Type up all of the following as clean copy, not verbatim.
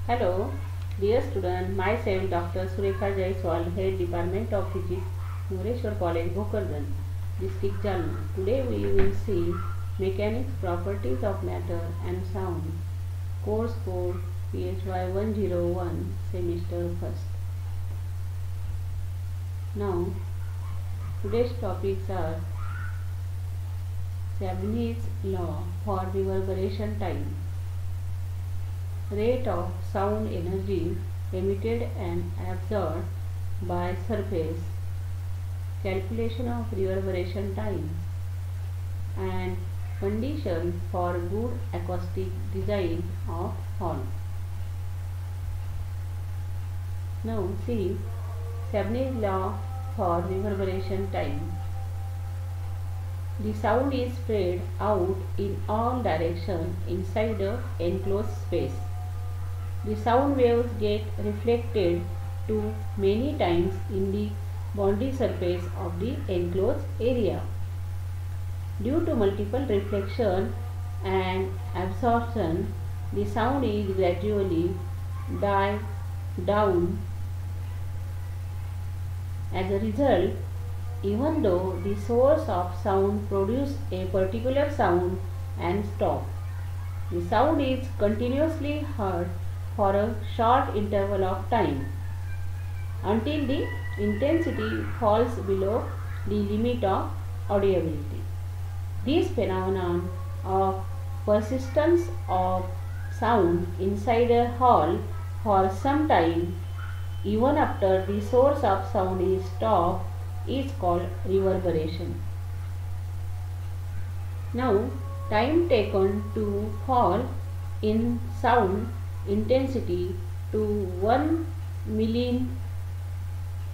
Hello, dear student. Myself, Dr. Surekha Jaiswal, Head Department of Physics, Mureshwar College, Bhokarjan, District Jalna. Today we will see mechanics, properties of matter and sound. Course code PHY 101, semester first. Now, today's topics are Leibniz law for reverberation time, rate of sound energy emitted and absorbed by surface, calculation of reverberation time, and condition for good acoustic design of hall. Now see Leibniz law for reverberation time. The sound is spread out in all directions inside the enclosed space. The sound waves get reflected to many times in the boundary surface of the enclosed area. Due to multiple reflection and absorption, the sound is gradually died down. As a result, even though the source of sound produces a particular sound and stops, the sound is continuously heard for a short interval of time until the intensity falls below the limit of audibility. This phenomenon of persistence of sound inside a hall for some time, even after the source of sound is stopped, is called reverberation. Now, time taken to fall in sound intensity to 1 milli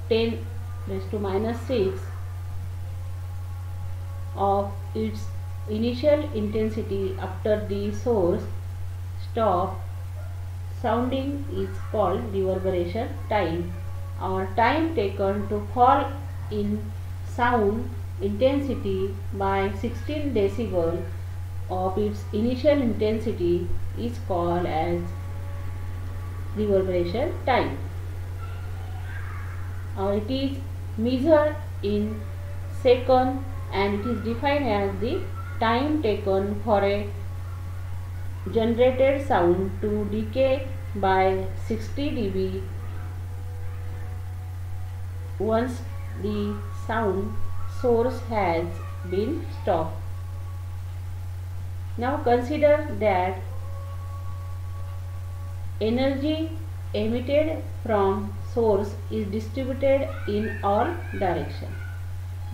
10 raised to minus 6 of its initial intensity after the source stop sounding is called reverberation time, or time taken to fall in sound intensity by 16 decibel of its initial intensity is called as reverberation time. It is measured in second and it is defined as the time taken for a generated sound to decay by 60 dB once the sound source has been stopped. Now consider that energy emitted from source is distributed in all directions.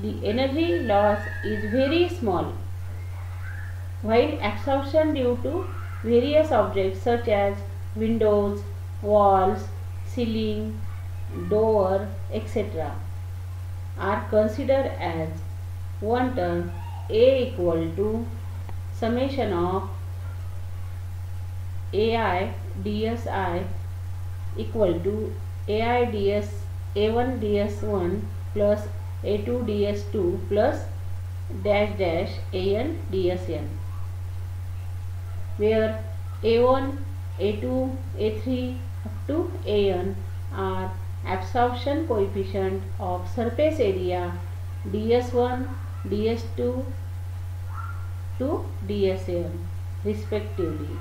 The energy loss is very small, while absorption due to various objects such as windows, walls, ceiling, door, etc. are considered as one term A equal to summation of AI DSI equal to AI DS A1 DS1 plus A2 DS2 plus dash dash AN DSN, where A1, A2, A3 up to AN are absorption coefficient of surface area DS1, DS2 to DSN respectively.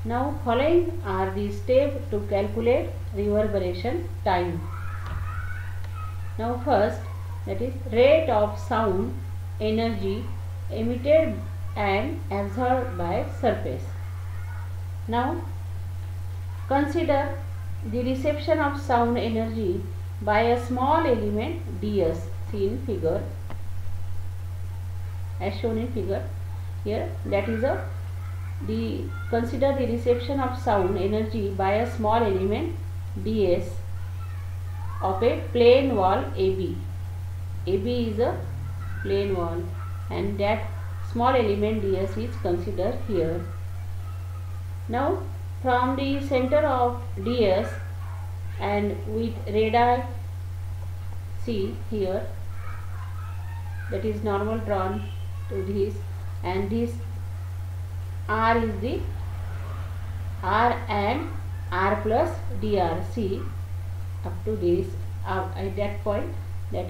Now following are the steps to calculate reverberation time. Now first, that is rate of sound energy emitted and absorbed by surface. Now consider the reception of sound energy by a small element ds, seen in figure as shown in figure here. That is consider the reception of sound energy by a small element ds of a plane wall AB. AB is a plane wall and that small element ds is considered here. Now from the center of ds and with radii, see here, that is normal drawn to this, and this R is the r and r plus dr. See, up to this, at that point, that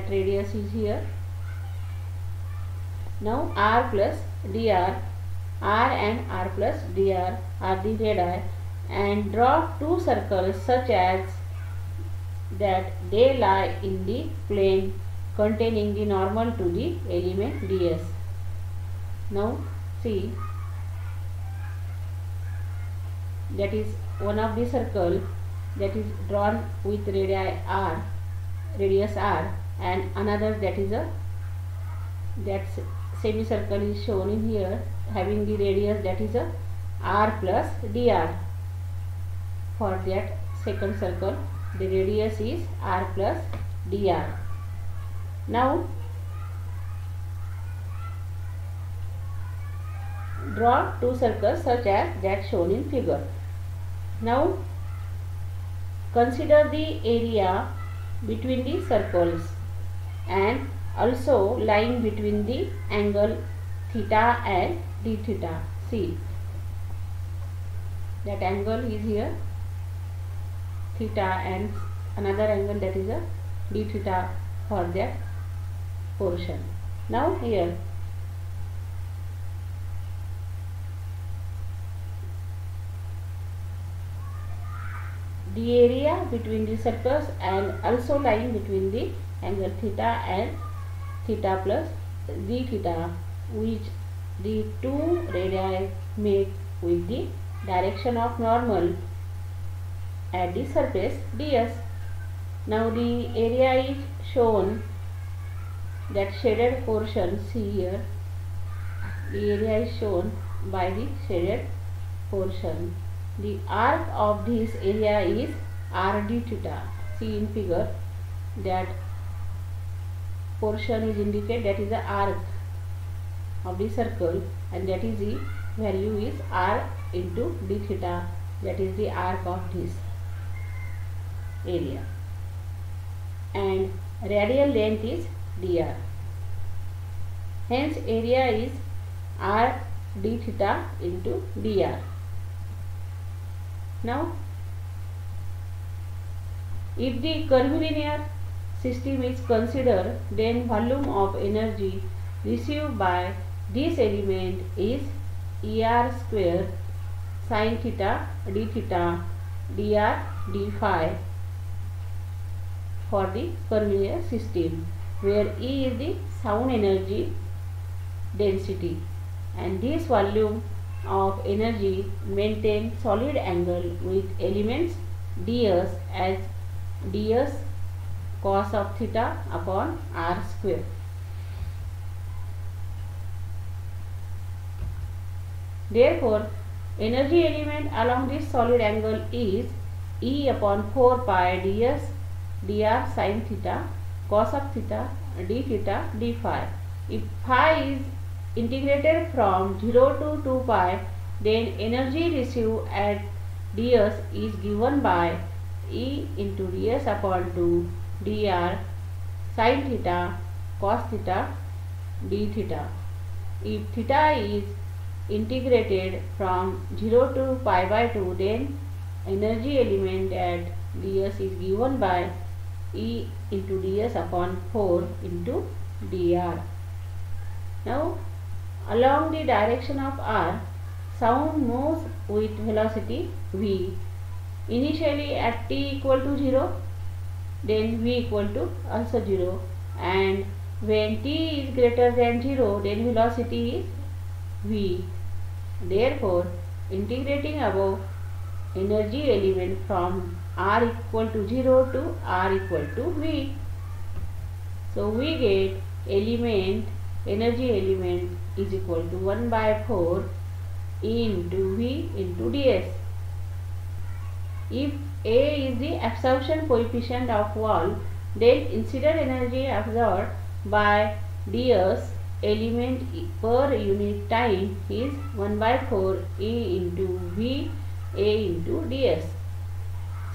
radius is here. Now r plus dr, r and r plus dr are the radii, and draw two circles such as that they lie in the plane containing the normal to the element ds. Now see, that is one of the circle that is drawn with radius r, and another that is that semicircle is shown in here having the radius that is r plus dr. For that second circle, the radius is r plus dr. Now draw two circles such as that shown in figure. Now consider the area between the circles and also lying between the angle theta and d theta. See, that angle is here theta, and another angle that is a d theta for that portion. Now here the area between the circles and also lying between the angle theta and theta plus d theta, which the two radii make with the direction of normal at the surface ds. Now the area is shown, that shaded portion. See here, the area is shown by the shaded portion. The arc of this area is r d theta. See in figure, that portion is indicated, that is the arc of the circle, and that is the value is r into d theta, that is the arc of this area, and radial length is dr. Hence area is r d theta into dr. Now if the curvilinear system is considered, then volume of energy received by this element is er square sin theta d theta dr d phi for the curvilinear system, where E is the sound energy density, and this volume of energy maintain solid angle with elements ds as ds cos of theta upon r square. Therefore, energy element along this solid angle is E upon 4 pi ds dr sin theta cos of theta d theta d phi. If phi is integrated from 0 to 2 pi, then energy received at ds is given by E into ds upon 2 dr sin theta cos theta d theta. If theta is integrated from 0 to pi by 2, then energy element at ds is given by E into ds upon 4 into dr. Now along the direction of r, sound moves with velocity v. Initially at t equal to 0, then v equal to also 0, and when t is greater than 0, then velocity is v. Therefore, integrating above energy element from r equal to 0 to r equal to v. So we get energy element is equal to 1 by 4 E into v into ds. If A is the absorption coefficient of wall, then incident energy absorbed by ds element per unit time is 1 by 4 E into v A into ds.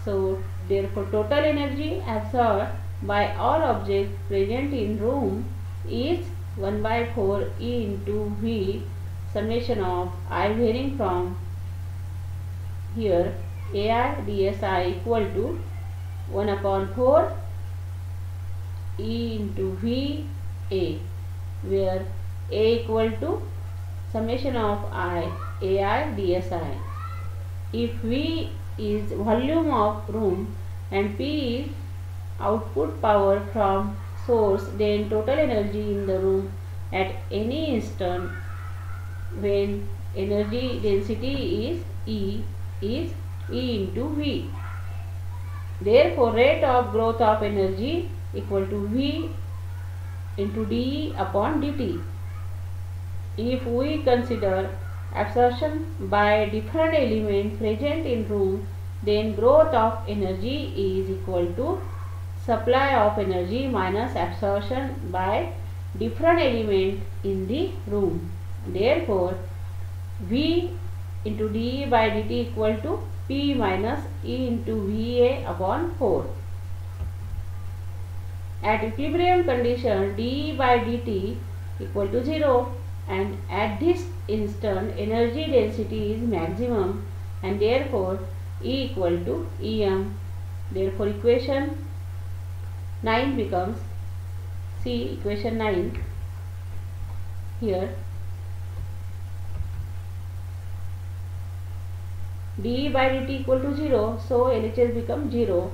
So therefore total energy absorbed by all objects present in room is 1 by 4 E into v summation of I varying from here AI dSi equal to 1 upon 4 E into VA, where A equal to summation of AI dSi. If V is volume of room and P is output power from source, then total energy in the room at any instant when energy density is E into V. Therefore, rate of growth of energy equal to V into dE upon dt. If we consider absorption by different element present in room, then growth of energy is equal to supply of energy minus absorption by different element in the room. Therefore, V into dE by dt equal to P minus E into VA upon 4. At equilibrium condition, dE by dt equal to 0, and at this instant energy density is maximum, and therefore E equal to Em. Therefore equation 9 becomes, see equation 9 here, dE by dt equal to 0, so LHS becomes 0.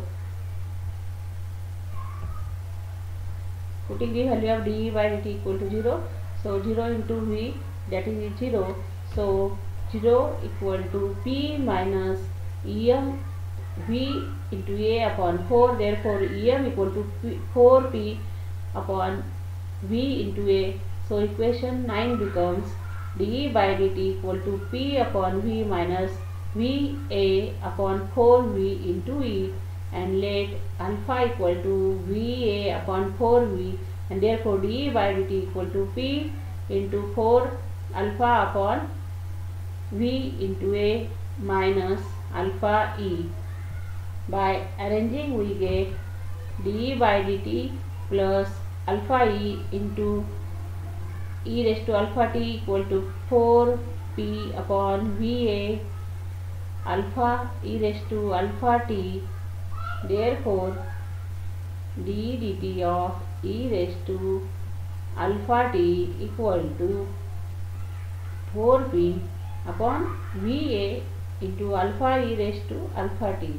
Putting the value of dE by dt equal to 0, so 0 into V, that is 0, so 0 equal to P minus Em V into A upon 4, therefore Em equal to 4P upon V into A. So equation 9 becomes dE by dt equal to P upon V minus VA upon 4V into E, and let alpha equal to VA upon 4V, and therefore dE by dt equal to P into 4 alpha upon V into A minus alpha E. By arranging, we get dE by dt plus alpha E into e raised to alpha t equal to 4P upon VA alpha e raised to alpha t. Therefore, dE dt of e raised to alpha t equal to 4P upon VA into alpha e raised to alpha t.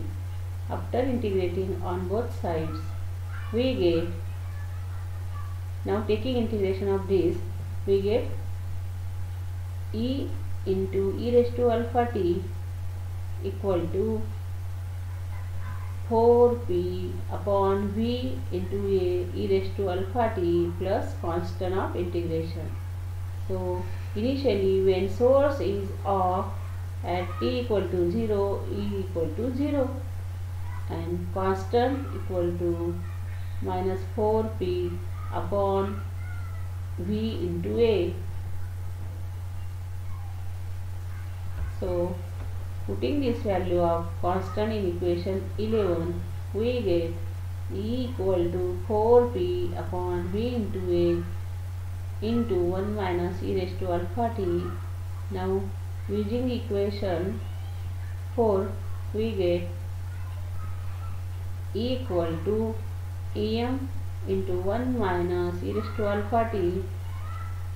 After integrating on both sides, we get, now taking integration of this, we get E into e raised to alpha t equal to 4P upon V into A e raised to alpha t plus constant of integration. So initially, when source is off at t equal to 0, E equal to 0, and constant equal to minus 4P upon V into A. So putting this value of constant in equation 11, we get E equal to 4P upon V into A into 1 minus e raised to alpha t. Now using equation 4, we get E equal to Em into 1 minus e raised to alpha t.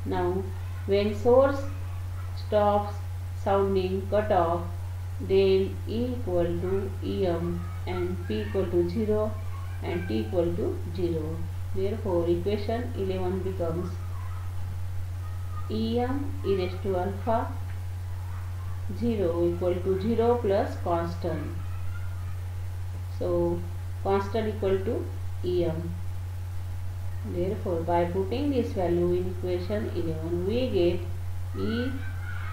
Now when source stops sounding cut off, then E equal to Em and P equal to 0 and T equal to 0. Therefore equation 11 becomes Em e raised to alpha 0 equal to 0 plus constant. So constant equal to Em. Therefore, by putting this value in equation 11, we get E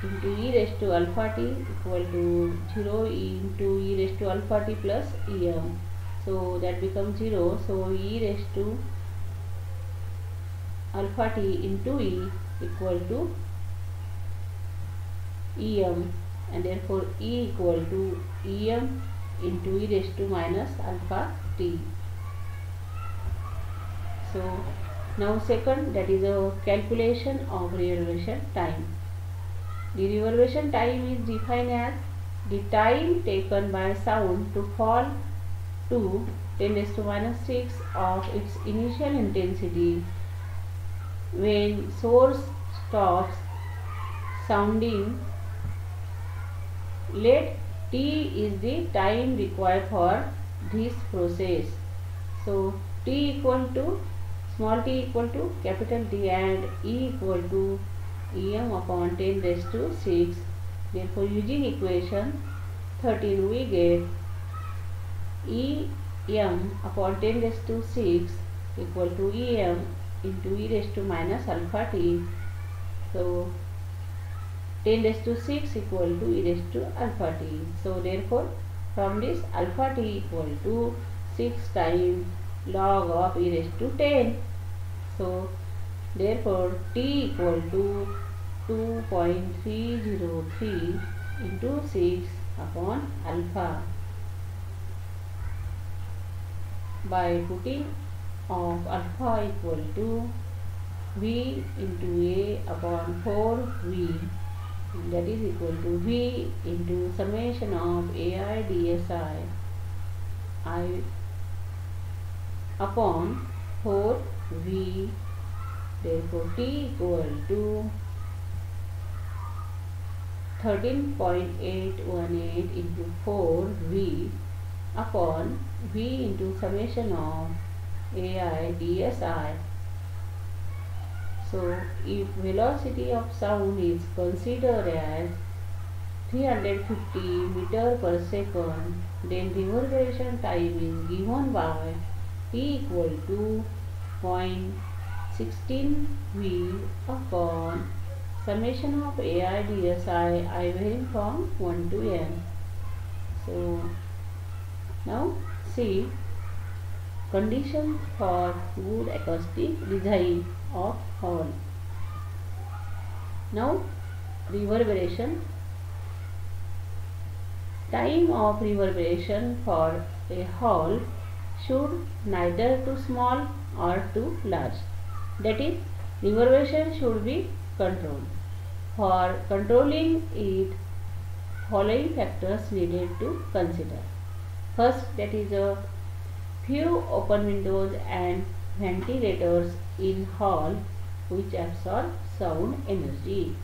into e raised to alpha t equal to 0 into e raised to alpha t plus Em. So that becomes 0. So e raised to alpha t into E equal to Em, and therefore E equal to Em into e raised to minus alpha t. So now second, that is a calculation of reverberation time. The reverberation time is defined as the time taken by sound to fall to 10⁻⁶ of its initial intensity when source stops sounding. Let t is the time required for this process. So t equal to small t equal to capital T and E equal to Em upon 10⁶. Therefore, using equation 13 we get Em upon 10⁶ equal to Em into e raised to minus alpha t. So 10⁶ equal to e raised to alpha t. So therefore, from this alpha t equal to 6 times log of e raised to 10. So therefore, t equal to 2.303 into 6 upon alpha. By putting of alpha equal to v into a upon 4v, that is equal to v into summation of ai dsi I upon 4v. Therefore, t equal to 13.818 into 4v upon v into summation of ai dsi. So, if velocity of sound is considered as 350 meter per second, then reverberation time is given by t equal to 0.16v upon summation of ai dsi I varying from 1 to n. So now see condition for good acoustic design of hall. Now reverberation. Time of reverberation for a hall should neither too small or too large. That is, reverberation should be controlled. For controlling it, following factors needed to consider. First, that is a few open windows and ventilators in hall which absorb sound energy.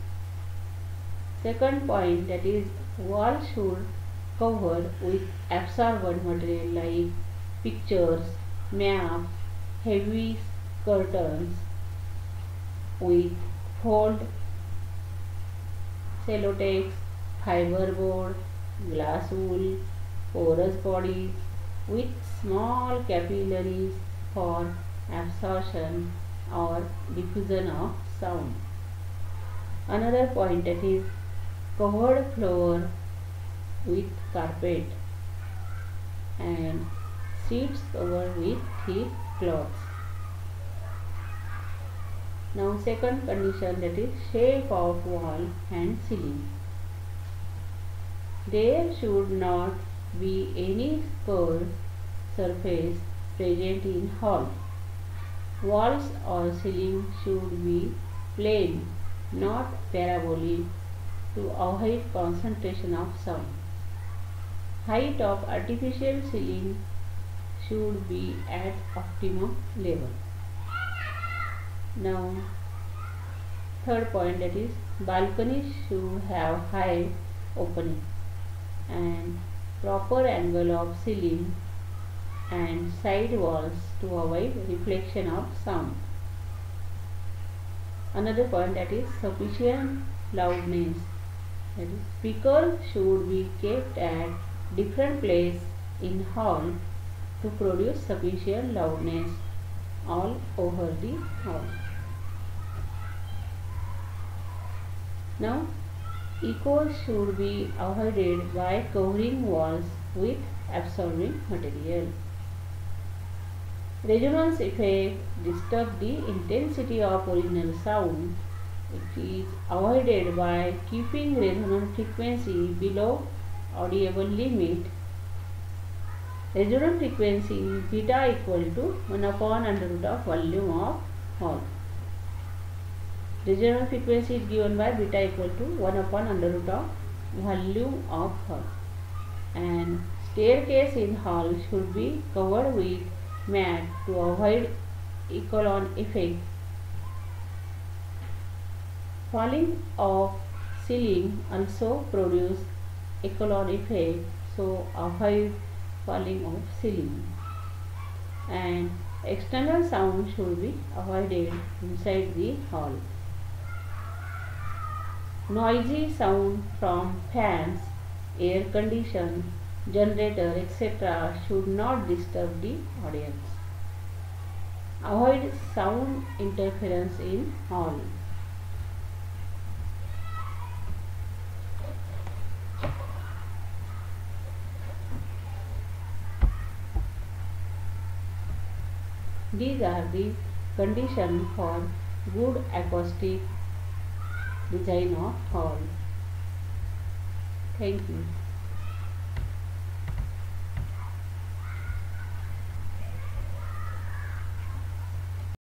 Second point, that is wall should covered with absorbent material like pictures, map, heavy curtains with fold, cellotex, fiberboard, glass wool, porous bodies with small capillaries for absorption or diffusion of sound. Another point, that is covered floor with carpet and seats covered with thick cloths. Now second condition, that is shape of wall and ceiling. There should not be any curved surface present in hall. Walls or ceiling should be plain, not parabolic, to avoid concentration of sound. Height of artificial ceiling should be at optimum level. Now third point, that is balconies should have high opening and proper angle of ceiling and side walls to avoid reflection of sound. Another point, that is sufficient loudness. That is, speakers should be kept at different places in hall to produce sufficient loudness all over the hall. Now, echoes should be avoided by covering walls with absorbing material. Resonance effect disturb the intensity of original sound. It is avoided by keeping resonant frequency below audible limit. Resonant frequency beta equal to 1 upon under root of volume of hall. Resonant frequency is given by beta equal to 1 upon under root of volume of hall. And staircase in hall should be covered with mat to avoid echelon effect. Falling of ceiling also produce echelon effect, so avoid falling of ceiling. And external sound should be avoided inside the hall. Noisy sound from fans, air condition, generator, etc. should not disturb the audience. Avoid sound interference in hall. These are the conditions for good acoustic design of hall. Thank you.